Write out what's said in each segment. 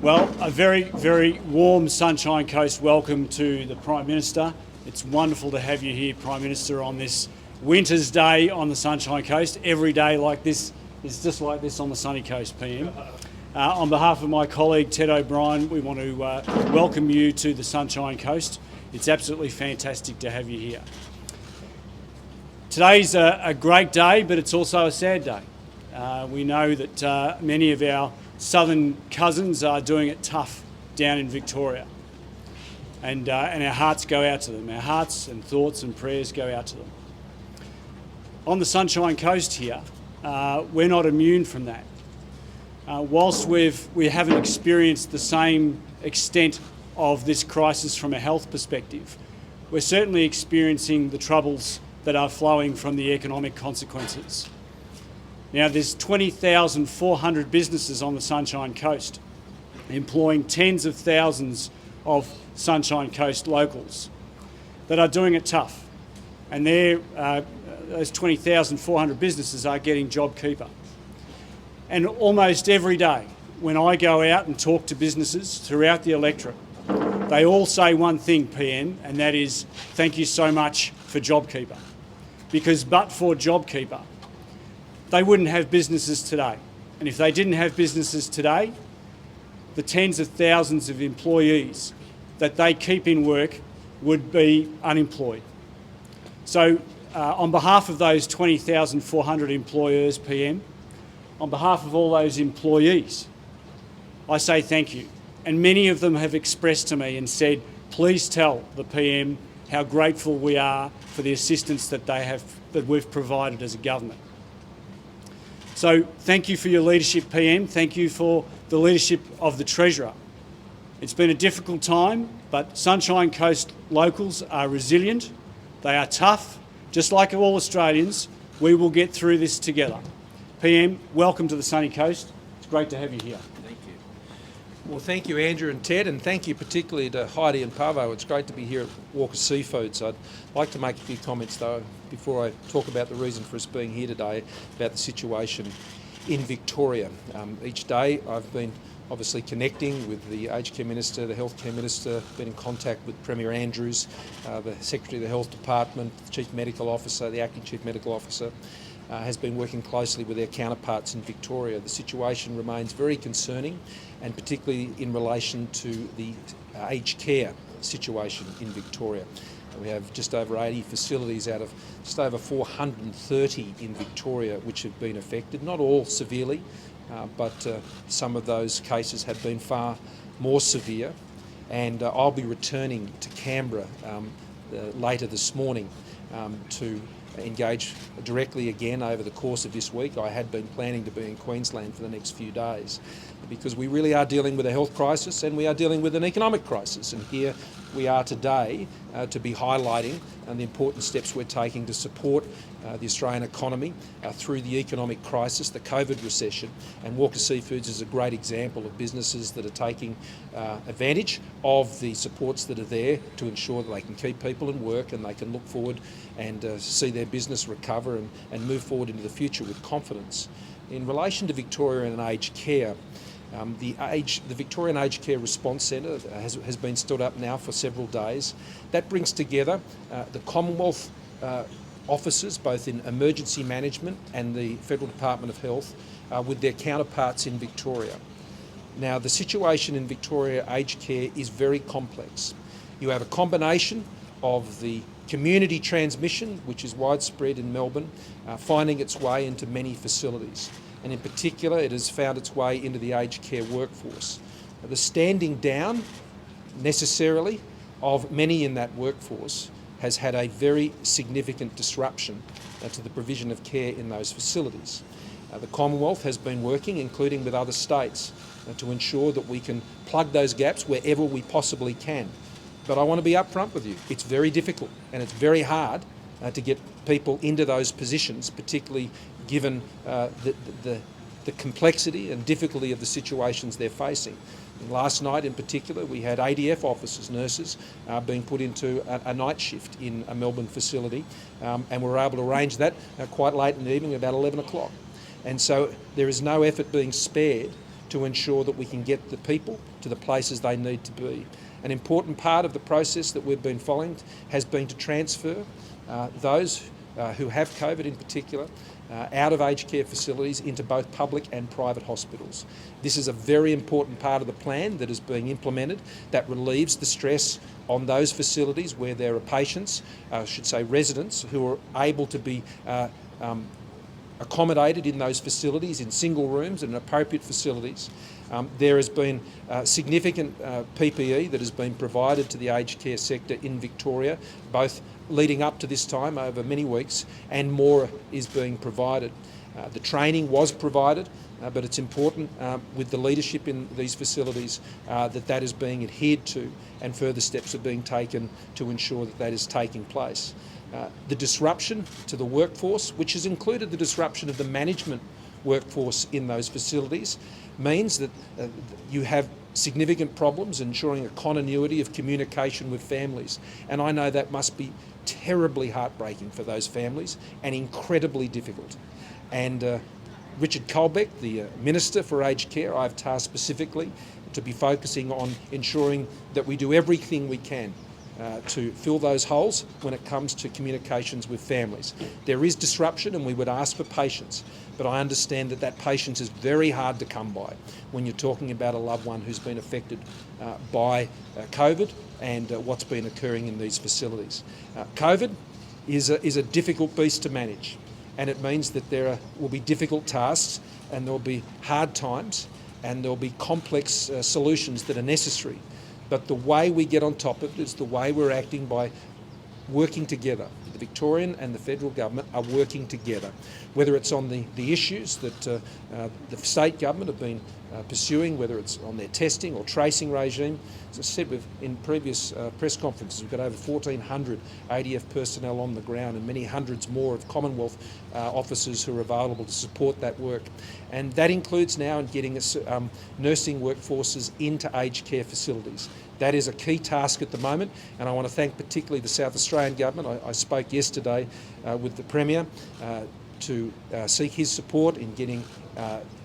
Well, a very, very warm Sunshine Coast welcome to the Prime Minister. It's wonderful to have you here, Prime Minister, on this winter's day on the Sunshine Coast. Every day like this is just like this on the sunny coast, PM. On behalf of my colleague Ted O'Brien, we want to welcome you to the Sunshine Coast. It's absolutely fantastic to have you here. Today's a great day, but it's also a sad day. We know that many of our southern cousins are doing it tough down in Victoria, and our hearts go out to them. Our hearts and thoughts and prayers go out to them. On the Sunshine Coast here, we're not immune from that. Whilst we haven't experienced the same extent of this crisis from a health perspective, we're certainly experiencing the troubles that are flowing from the economic consequences. Now, there's 20,400 businesses on the Sunshine Coast, employing tens of thousands of Sunshine Coast locals that are doing it tough. And those 20,400 businesses are getting JobKeeper. And almost every day, when I go out and talk to businesses throughout the electorate, they all say one thing, PM, and that is, thank you so much for JobKeeper. Because but for JobKeeper, they wouldn't have businesses today. And if they didn't have businesses today, the tens of thousands of employees that they keep in work would be unemployed. So on behalf of those 20,400 employers, PM, on behalf of all those employees, I say thank you. And many of them have expressed to me and said, please tell the PM how grateful we are for the assistance that we've provided as a government. So thank you for your leadership, PM. Thank you for the leadership of the Treasurer. It's been a difficult time, but Sunshine Coast locals are resilient. They are tough. Just like all Australians, we will get through this together. PM, welcome to the sunny coast. It's great to have you here. Thank you. Well, thank you, Andrew and Ted, and thank you particularly to Heidi and Pavo. It's great to be here at Walker Seafoods. I'd like to make a few comments, though, before I talk about the reason for us being here today, about the situation in Victoria. Each day I've been obviously connecting with the Aged Care Minister, the Healthcare Minister, been in contact with Premier Andrews, the Secretary of the Health Department, the Chief Medical Officer, the Acting Chief Medical Officer, has been working closely with their counterparts in Victoria. The situation remains very concerning, and particularly in relation to the aged care situation in Victoria. We have just over 80 facilities out of just over 430 in Victoria which have been affected, not all severely, but some of those cases have been far more severe. And I'll be returning to Canberra later this morning to engage directly again over the course of this week. I had been planning to be in Queensland for the next few days because we really are dealing with a health crisis and we are dealing with an economic crisis. And here we are today to be highlighting the important steps we're taking to support the Australian economy through the economic crisis, the COVID recession. And Walker Seafoods is a great example of businesses that are taking advantage of the supports that are there to ensure that they can keep people in work and they can look forward and see their business recover and move forward into the future with confidence. In relation to Victoria and aged care, the Victorian Aged Care Response Centre has been stood up now for several days. That brings together the Commonwealth officers, both in emergency management and the Federal Department of Health, with their counterparts in Victoria. Now, the situation in Victoria aged care is very complex. You have a combination of the community transmission, which is widespread in Melbourne, finding its way into many facilities. And in particular, it has found its way into the aged care workforce. The standing down, necessarily, of many in that workforce has had a very significant disruption to the provision of care in those facilities. The Commonwealth has been working, including with other states, to ensure that we can plug those gaps wherever we possibly can. But I want to be upfront with you. It's very difficult and it's very hard to get people into those positions, particularly given the complexity and difficulty of the situations they're facing. And last night in particular, we had ADF officers, nurses, being put into a night shift in a Melbourne facility, and we were able to arrange that quite late in the evening, about 11 o'clock. And so there is no effort being spared to ensure that we can get the people to the places they need to be. An important part of the process that we've been following has been to transfer those who have COVID in particular out of aged care facilities into both public and private hospitals. This is a very important part of the plan that is being implemented that relieves the stress on those facilities where there are patients, I should say residents, who are able to be accommodated in those facilities in single rooms and appropriate facilities. There has been significant PPE that has been provided to the aged care sector in Victoria, both leading up to this time over many weeks, and more is being provided. The training was provided, but it's important with the leadership in these facilities that is being adhered to, and further steps are being taken to ensure that that is taking place. The disruption to the workforce, which has included the disruption of the management workforce in those facilities, means that you have significant problems ensuring a continuity of communication with families. And I know that must be terribly heartbreaking for those families and incredibly difficult. And Richard Colbeck, the Minister for Aged Care, I've tasked specifically to be focusing on ensuring that we do everything we can to fill those holes when it comes to communications with families. There is disruption and we would ask for patience, but I understand that that patience is very hard to come by when you're talking about a loved one who's been affected by COVID and what's been occurring in these facilities. COVID is a difficult beast to manage, and it means that there will be difficult tasks and there will be hard times and there will be complex solutions that are necessary. But the way we get on top of it is the way we're acting by working together. The Victorian and the federal government are working together, whether it's on the issues that the state government have been pursuing, whether it's on their testing or tracing regime. As I said in previous press conferences, we've got over 1,400 ADF personnel on the ground and many hundreds more of Commonwealth officers who are available to support that work. And that includes now in getting nursing workforces into aged care facilities. That is a key task at the moment, and I want to thank particularly the South Australian government. I spoke yesterday with the Premier to seek his support in getting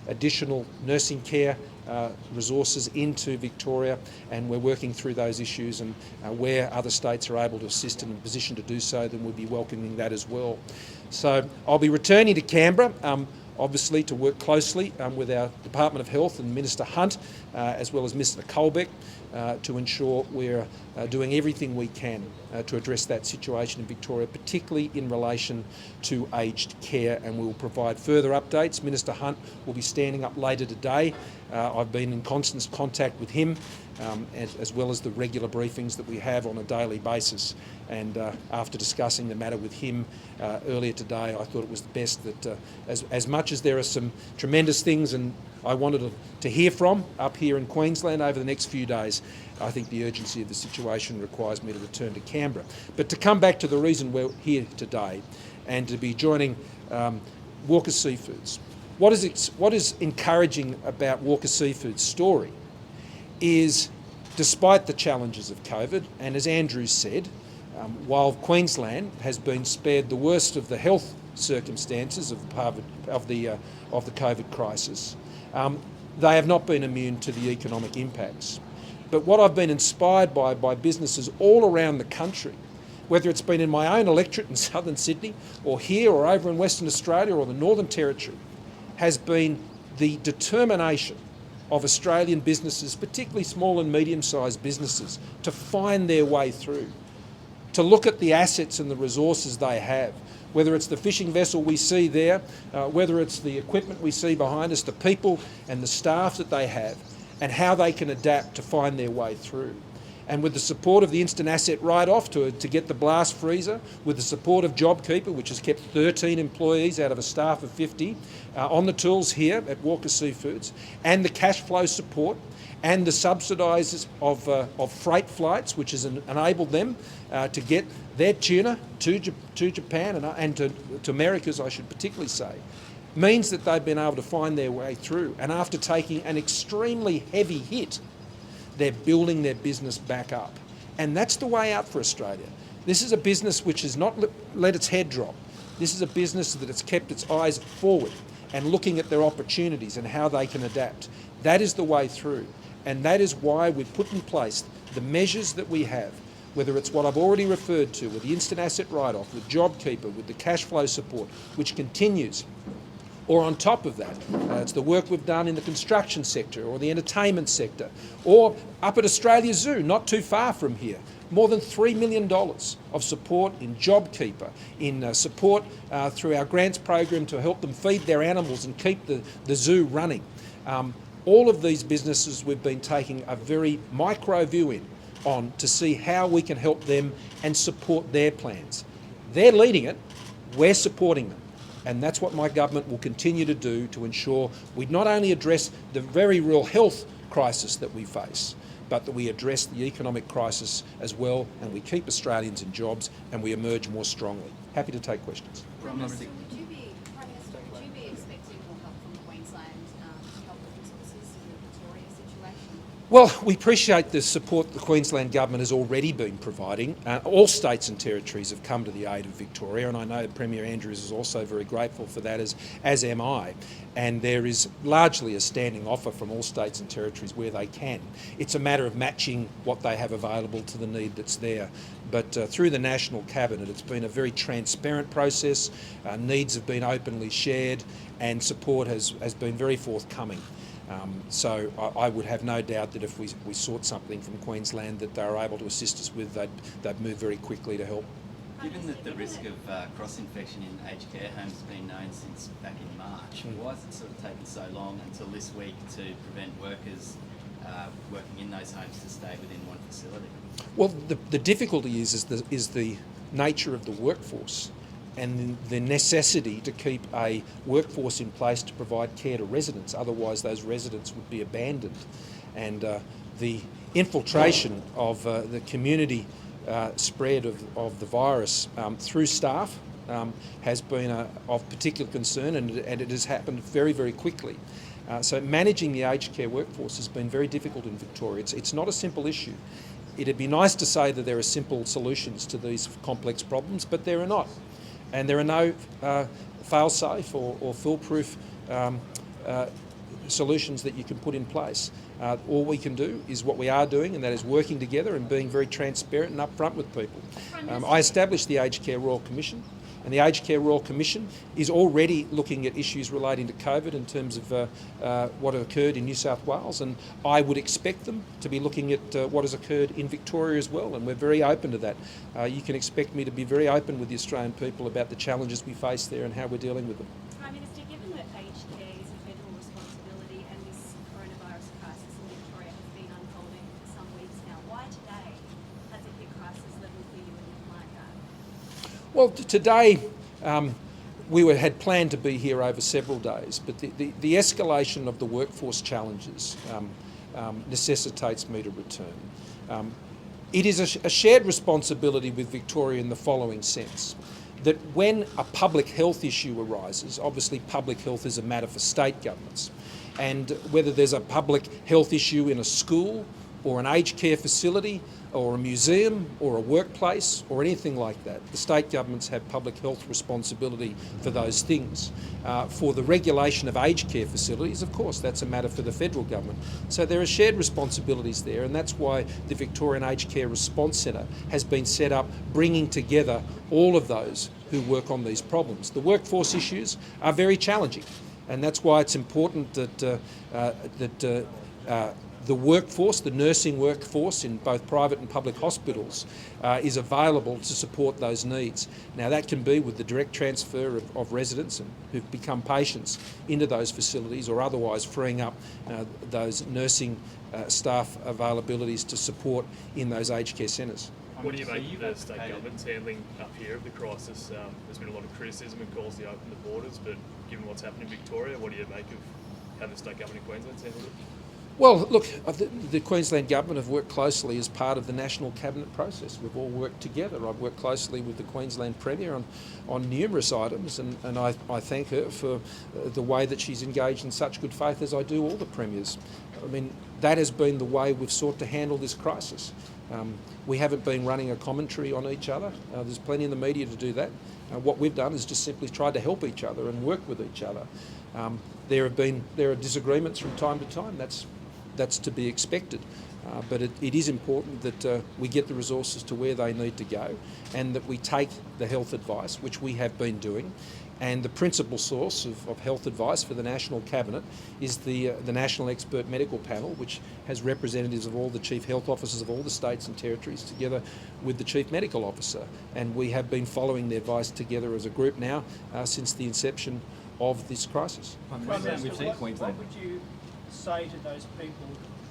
additional nursing care resources into Victoria, and we're working through those issues, and where other states are able to assist and in a position to do so, then we'll be welcoming that as well. So I'll be returning to Canberra, obviously to work closely with our Department of Health and Minister Hunt, as well as Mr Colbeck, to ensure we're doing everything we can to address that situation in Victoria, particularly in relation to aged care, and we will provide further updates. Minister Hunt will be standing up later today. I've been in constant contact with him, as well as the regular briefings that we have on a daily basis. And after discussing the matter with him earlier today, I thought it was best that as much as there are some tremendous things and I wanted to hear from up here in Queensland over the next few days, I think the urgency of the situation requires me to return to Canberra. But to come back to the reason we're here today and to be joining Walker Seafoods, what is encouraging about Walker Seafood's story is, despite the challenges of COVID, and as Andrew said, while Queensland has been spared the worst of the health circumstances of the COVID crisis, they have not been immune to the economic impacts. But what I've been inspired by businesses all around the country, whether it's been in my own electorate in southern Sydney or here or over in Western Australia or the Northern Territory, has been the determination of Australian businesses, particularly small and medium-sized businesses, to find their way through, to look at the assets and the resources they have, whether it's the fishing vessel we see there, whether it's the equipment we see behind us, the people and the staff that they have, and how they can adapt to find their way through. And with the support of the instant asset write-off to get the blast freezer, with the support of JobKeeper, which has kept 13 employees out of a staff of 50 on the tools here at Walker Seafoods, and the cash flow support and the subsidises of freight flights, which has enabled them to get their tuna to Japan and to Americas, I should particularly say, means that they've been able to find their way through. And after taking an extremely heavy hit, they're building their business back up. And that's the way out for Australia. This is a business which has not let its head drop. This is a business that has kept its eyes forward and looking at their opportunities and how they can adapt. That is the way through. And that is why we've put in place the measures that we have, whether it's what I've already referred to with the instant asset write-off, with JobKeeper, with the cash flow support, which continues, or on top of that, it's the work we've done in the construction sector or the entertainment sector, or up at Australia Zoo, not too far from here. More than $3 million of support in JobKeeper, in support through our grants program to help them feed their animals and keep the zoo running. All of these businesses we've been taking a very micro view in on to see how we can help them and support their plans. They're leading it, we're supporting them. And that's what my government will continue to do to ensure we not only address the very real health crisis that we face, but that we address the economic crisis as well, and we keep Australians in jobs and we emerge more strongly. Happy to take questions. Prime Minister, would you be expecting more help from Queensland to help with resources in the Victoria situation? Well, we appreciate the support the Queensland Government has already been providing. All states and territories have come to the aid of Victoria, and I know Premier Andrews is also very grateful for that, as am I. And there is largely a standing offer from all states and territories where they can. It's a matter of matching what they have available to the need that's there. But through the National Cabinet, it's been a very transparent process. Needs have been openly shared, and support has been very forthcoming. So I would have no doubt that if we sought something from Queensland that they were able to assist us with, they'd move very quickly to help. Given that the risk of cross-infection in aged care homes has been known since back in March, why has it sort of taken so long until this week to prevent workers working in those homes to stay within one facility? Well, the difficulty is the nature of the workforce and the necessity to keep a workforce in place to provide care to residents. Otherwise, those residents would be abandoned. And the infiltration of the community spread of the virus through staff has been of particular concern, and it has happened very, very quickly. So managing the aged care workforce has been very difficult in Victoria. It's not a simple issue. It'd be nice to say that there are simple solutions to these complex problems, but there are not. And there are no fail-safe or foolproof solutions that you can put in place. All we can do is what we are doing, and that is working together and being very transparent and upfront with people. I established the Aged Care Royal Commission, and the Aged Care Royal Commission is already looking at issues relating to COVID in terms of what occurred in New South Wales, and I would expect them to be looking at what has occurred in Victoria as well, and we're very open to that. You can expect me to be very open with the Australian people about the challenges we face there and how we're dealing with them. Prime Minister, given that aged care is a federal responsibility and this coronavirus crisis in Victoria has been unfolding for some weeks now, why today has it hit crisis level for you and your client? Well, today we had planned to be here over several days, but the escalation of the workforce challenges necessitates me to return. It is a shared responsibility with Victoria in the following sense, that when a public health issue arises, obviously public health is a matter for state governments, and whether there's a public health issue in a school or an aged care facility or a museum or a workplace or anything like that, the state governments have public health responsibility for those things. For the regulation of aged care facilities, of course, that's a matter for the federal government. So there are shared responsibilities there, and that's why the Victorian Aged Care Response Centre has been set up, bringing together all of those who work on these problems. The workforce issues are very challenging, and that's why it's important that the workforce, the nursing workforce in both private and public hospitals is available to support those needs. Now that can be with the direct transfer of residents and who've become patients into those facilities, or otherwise freeing up those nursing staff availabilities to support in those aged care centres. What do you make of the state government's handling up here of the crisis? There's been a lot of criticism and calls to open the borders, but given what's happened in Victoria, what do you make of how the state government in Queensland's handled it? Well, look, the Queensland Government have worked closely as part of the National Cabinet process. We've all worked together. I've worked closely with the Queensland Premier on numerous items, and I thank her for the way that she's engaged in such good faith, as I do all the Premiers. I mean, that has been the way we've sought to handle this crisis. We haven't been running a commentary on each other. There's plenty in the media to do that. What we've done is just simply tried to help each other and work with each other. There are disagreements from time to time. That's to be expected. But it is important that we get the resources to where they need to go, and that we take the health advice, which we have been doing. And the principal source of health advice for the National Cabinet is the National Expert Medical Panel, which has representatives of all the Chief Health Officers of all the states and territories together with the Chief Medical Officer. And we have been following their advice together as a group now since the inception of this crisis. Prime Minister, what would you say to those people,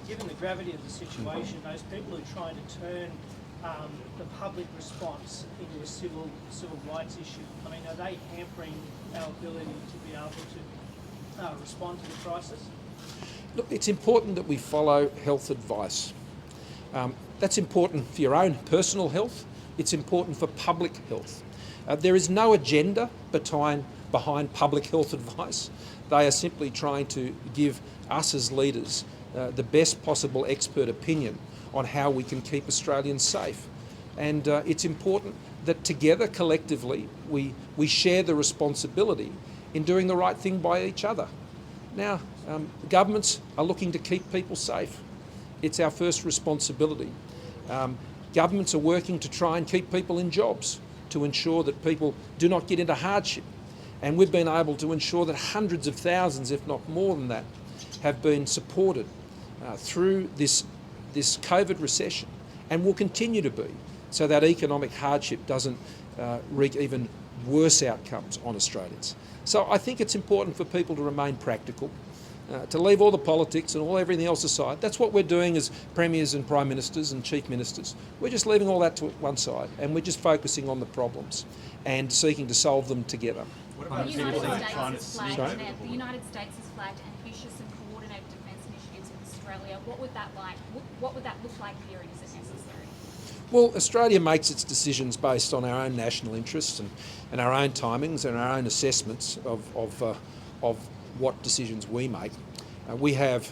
given the gravity of the situation, those people who are trying to turn the public response into a civil rights issue? I mean, are they hampering our ability to be able to respond to the crisis? Look, it's important that we follow health advice. That's important for your own personal health. It's important for public health. There is no agenda behind public health advice. They are simply trying to give us as leaders the best possible expert opinion on how we can keep Australians safe. And it's important that together, collectively, we share the responsibility in doing the right thing by each other. Now, governments are looking to keep people safe. It's our first responsibility. Governments are working to try and keep people in jobs, to ensure that people do not get into hardship. And we've been able to ensure that hundreds of thousands, if not more than that, have been supported through this COVID recession, and will continue to be, so that economic hardship doesn't wreak even worse outcomes on Australians. So I think it's important for people to remain practical, to leave all the politics and everything else aside. That's what we're doing as premiers and prime ministers and chief ministers. We're just leaving all that to one side, and we're just focusing on the problems and seeking to solve them together. The United States has flagged ambitious and coordinated defence initiatives with Australia. What would that look like here, and is it necessary? Well, Australia makes its decisions based on our own national interests and our own timings and our own assessments of what decisions we make. We have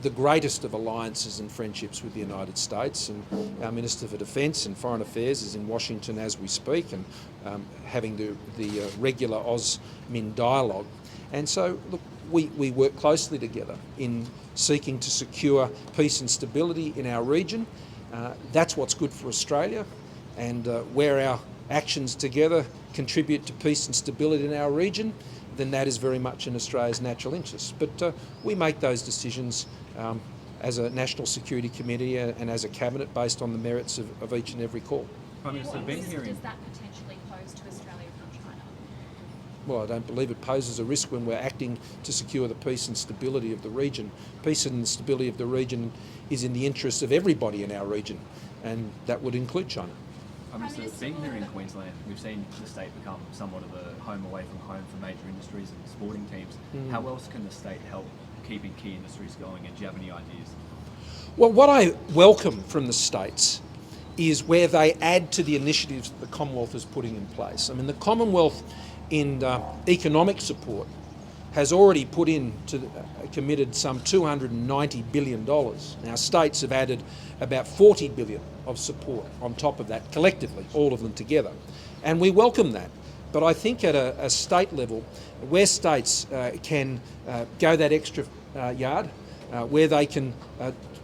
the greatest of alliances and friendships with the United States, and our Minister for Defence and Foreign Affairs is in Washington as we speak, and having the regular Aus-Min dialogue. And so, look, we work closely together in seeking to secure peace and stability in our region. That's what's good for Australia, and where our actions together contribute to peace and stability in our region, then that is very much in Australia's natural interest. But we make those decisions as a National Security Committee and as a Cabinet based on the merits of each and every call. Prime Minister, what risk does that potentially pose to Australia from China? Well, I don't believe it poses a risk when we're acting to secure the peace and stability of the region. Peace and stability of the region is in the interest of everybody in our region, and that would include China. Prime Minister, being here in Queensland, we've seen the state become somewhat of a home away from home for major industries and sporting teams. How else can the state help keeping key industries going, and do you have any ideas? Well, what I welcome from the states is where they add to the initiatives that the Commonwealth is putting in place. I mean, the Commonwealth in economic support has already committed some $290 billion. Now, states have added about $40 billion of support on top of that, collectively, all of them together. And we welcome that. But I think at a state level, where states can go that extra yard, where they can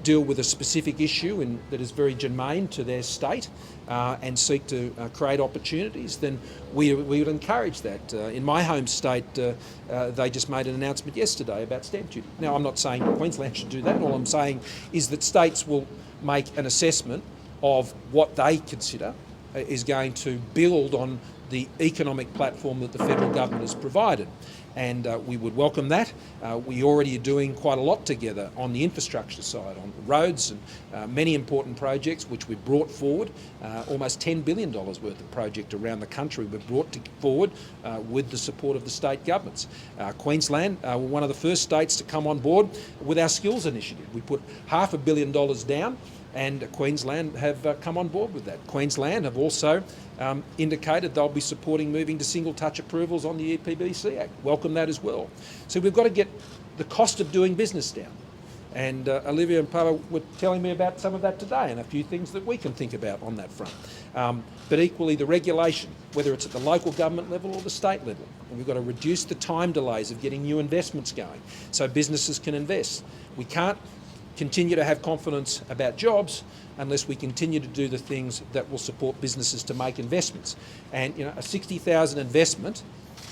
deal with a specific issue that is very germane to their state and seek to create opportunities, then we would encourage that. In my home state, they just made an announcement yesterday about stamp duty. Now, I'm not saying Queensland should do that. All I'm saying is that states will make an assessment of what they consider is going to build on the economic platform that the federal government has provided. And we would welcome that. We already are doing quite a lot together on the infrastructure side, on roads and many important projects which we've brought forward. Almost $10 billion worth of project around the country we've brought forward with the support of the state governments. Queensland were one of the first states to come on board with our skills initiative. We put $500 million down, and Queensland have come on board with that. Queensland have also indicated they'll be supporting moving to single touch approvals on the EPBC Act. Welcome that as well. So we've got to get the cost of doing business down. And Olivia and Pava were telling me about some of that today and a few things that we can think about on that front. But equally the regulation, whether it's at the local government level or the state level. And we've got to reduce the time delays of getting new investments going so businesses can invest. We can't continue to have confidence about jobs unless we continue to do the things that will support businesses to make investments. And a 60,000 investment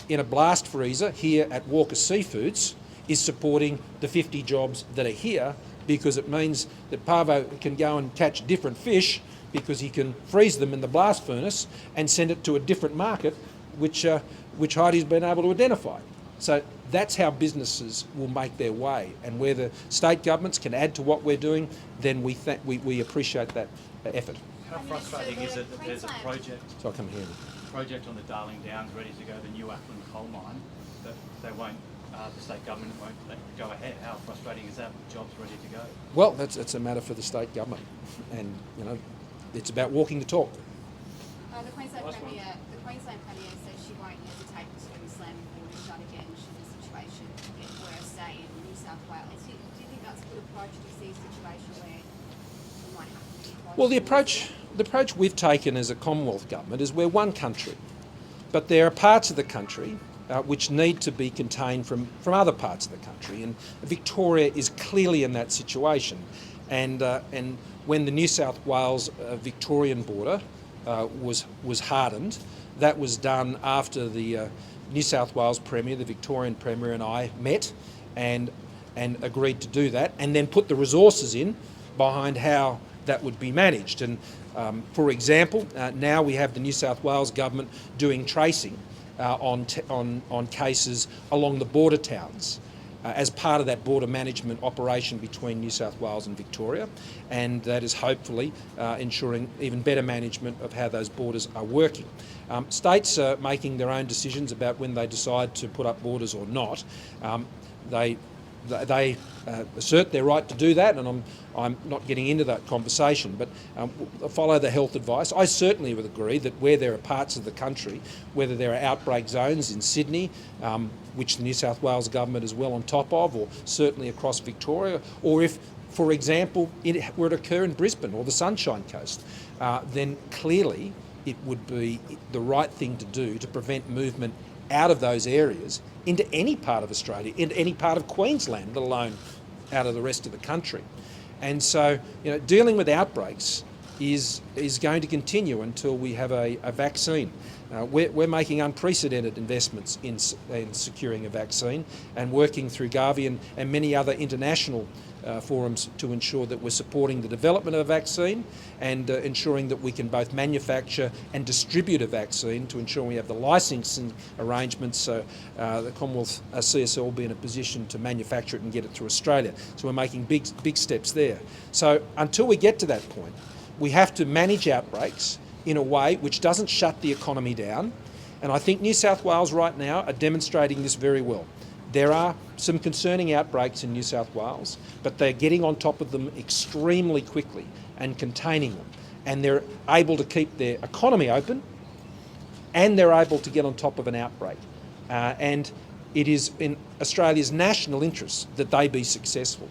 in a blast freezer here at Walker Seafoods is supporting the 50 jobs that are here, because it means that Pavo can go and catch different fish because he can freeze them in the blast furnace and send it to a different market, which Heidi's been able to identify. So that's how businesses will make their way, and where the state governments can add to what we're doing, then we appreciate that effort. How frustrating is it that there's a project on the Darling Downs ready to go, the New Ackland coal mine, that they won't, the state government won't let go ahead? How frustrating is that with jobs ready to go? Well, it's a matter for the state government, and it's about walking the talk. The Queensland Premier says she won't hesitate to slam the border shut again should the situation get worse, say in New South Wales. Do you think that's a good approach? Do you see a situation where we might have to be close? Well, the approach we've taken as a Commonwealth government is we're one country, but there are parts of the country which need to be contained from other parts of the country, and Victoria is clearly in that situation. And when the New South Wales Victorian border was hardened, that was done after the New South Wales Premier, the Victorian Premier, and I met and agreed to do that, and then put the resources in behind how that would be managed. And for example, now we have the New South Wales government doing tracing on cases along the border towns as part of that border management operation between New South Wales and Victoria, and that is hopefully ensuring even better management of how those borders are working. States are making their own decisions about when they decide to put up borders or not. They assert their right to do that, and I'm not getting into that conversation, but follow the health advice. I certainly would agree that where there are parts of the country, whether there are outbreak zones in Sydney, which the New South Wales government is well on top of, or certainly across Victoria, or if, for example, it were to occur in Brisbane or the Sunshine Coast, then clearly it would be the right thing to do to prevent movement out of those areas into any part of Australia, into any part of Queensland, let alone out of the rest of the country. And so, dealing with outbreaks is going to continue until we have a vaccine. We're making unprecedented investments in securing a vaccine, and working through Gavi and many other international forums to ensure that we're supporting the development of a vaccine, and ensuring that we can both manufacture and distribute a vaccine, to ensure we have the licensing arrangements so the Commonwealth CSL will be in a position to manufacture it and get it through Australia. So we're making big steps there. So until we get to that point, we have to manage outbreaks in a way which doesn't shut the economy down, and I think New South Wales right now are demonstrating this very well. There are some concerning outbreaks in New South Wales, but they're getting on top of them extremely quickly and containing them, and they're able to keep their economy open, and they're able to get on top of an outbreak. And it is in Australia's national interest that they be successful.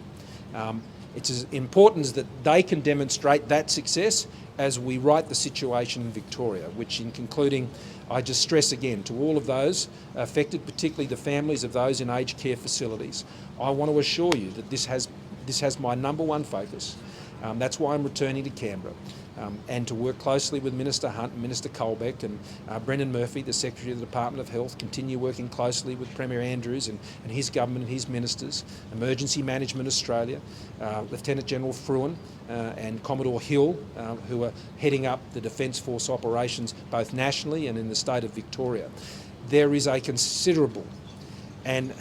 It's as important as that they can demonstrate that success as we right the situation in Victoria, which, in concluding, I just stress again to all of those affected, particularly the families of those in aged care facilities, I want to assure you that this has my number one focus. That's why I'm returning to Canberra, and to work closely with Minister Hunt and Minister Colbeck, and Brendan Murphy, the Secretary of the Department of Health, continue working closely with Premier Andrews and his government and his ministers, Emergency Management Australia, Lieutenant General Fruin and Commodore Hill, who are heading up the Defence Force operations both nationally and in the state of Victoria. There is a considerable and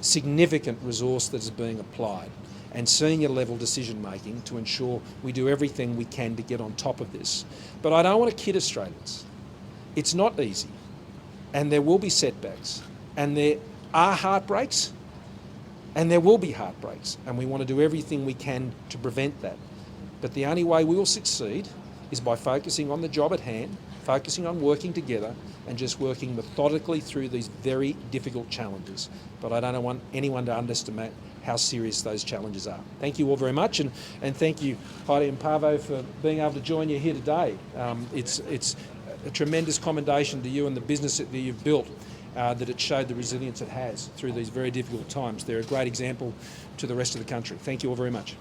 significant resource that is being applied, and senior level decision making, to ensure we do everything we can to get on top of this. But I don't want to kid Australians. It's not easy, and there will be setbacks, and there are heartbreaks, and there will be heartbreaks, and we want to do everything we can to prevent that. But the only way we will succeed is by focusing on the job at hand, focusing on working together, and just working methodically through these very difficult challenges. But I don't want anyone to underestimate how serious those challenges are. Thank you all very much, and thank you, Heidi and Pavo, for being able to join you here today. It's a tremendous commendation to you and the business that you've built, that it showed the resilience it has through these very difficult times. They're a great example to the rest of the country. Thank you all very much.